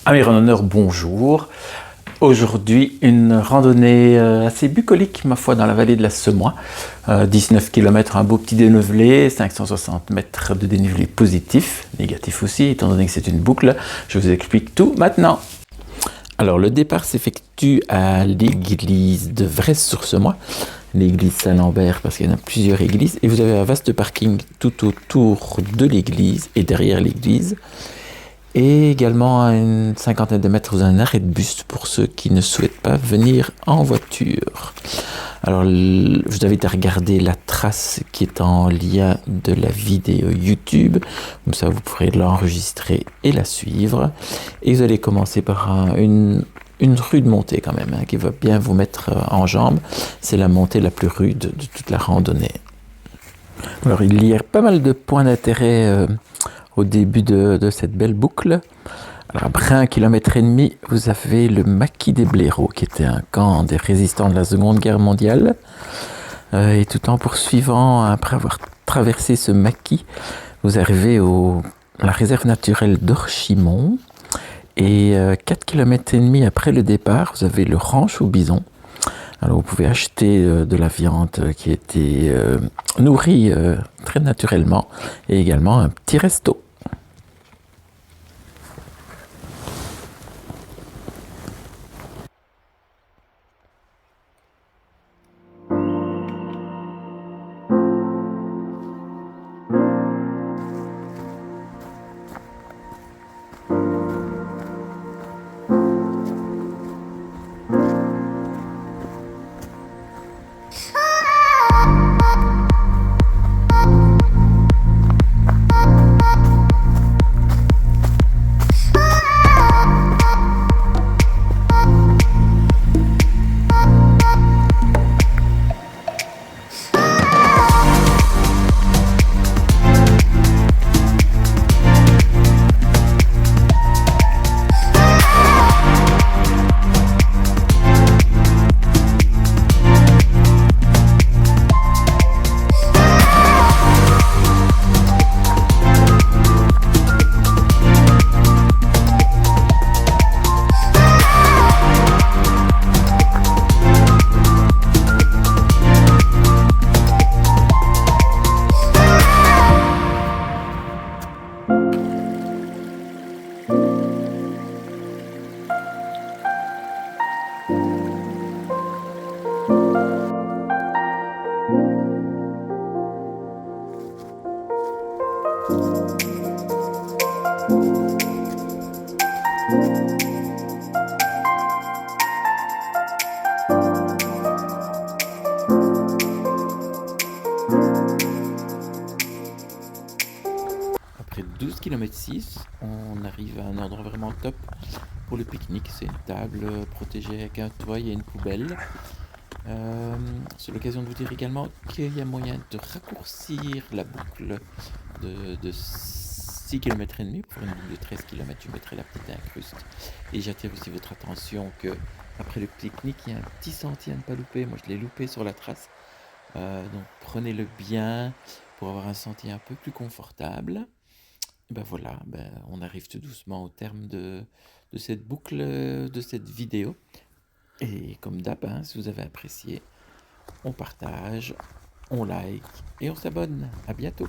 Amis randonneurs, bonjour. Aujourd'hui, une randonnée assez bucolique, ma foi, dans la vallée de la Semois. 19 km, un beau petit dénivelé, 560 mètres de dénivelé positif, négatif aussi, étant donné que c'est une boucle. Je vous explique tout maintenant. Alors, le départ s'effectue à l'église de Vresse-sur-Semois, l'église Saint-Lambert, parce qu'il y en a plusieurs églises, et vous avez un vaste parking tout autour de l'église et derrière l'église. Et également à une cinquantaine de mètres, vous avez un arrêt de bus pour ceux qui ne souhaitent pas venir en voiture. Alors, je vous invite à regarder la trace qui est en lien de la vidéo YouTube. Comme ça, vous pourrez l'enregistrer et la suivre. Et vous allez commencer par une rude montée quand même, qui va bien vous mettre en jambes. C'est la montée la plus rude de toute la randonnée. Alors, il y a pas mal de points d'intérêt au début de cette belle boucle. Alors, après 1,5 km, vous avez le maquis des Blaireaux, qui était un camp des résistants de la Seconde Guerre mondiale. Et tout en poursuivant, après avoir traversé ce maquis, vous arrivez à la réserve naturelle d'Orchimont. Et 4,5 km après le départ, vous avez le ranch au bison. Alors, vous pouvez acheter de la viande qui a été nourrie très naturellement, et également un petit resto. Après 12 km 6, on arrive à un endroit vraiment top pour le pique-nique. C'est une table protégée avec un toit, il y a une poubelle. C'est l'occasion de vous dire également qu'il y a moyen de raccourcir la boucle de 6 km et demi. Pour une boucle de 13 km, je mettrai la petite incruste. Et j'attire aussi votre attention que après le pique-nique, il y a un petit sentier à ne pas louper. Moi, je l'ai loupé sur la trace. Donc prenez-le bien pour avoir un sentier un peu plus confortable. Et ben voilà, on arrive tout doucement au terme de cette boucle, de cette vidéo. Et comme d'hab, si vous avez apprécié, on partage, on like et on s'abonne. À bientôt.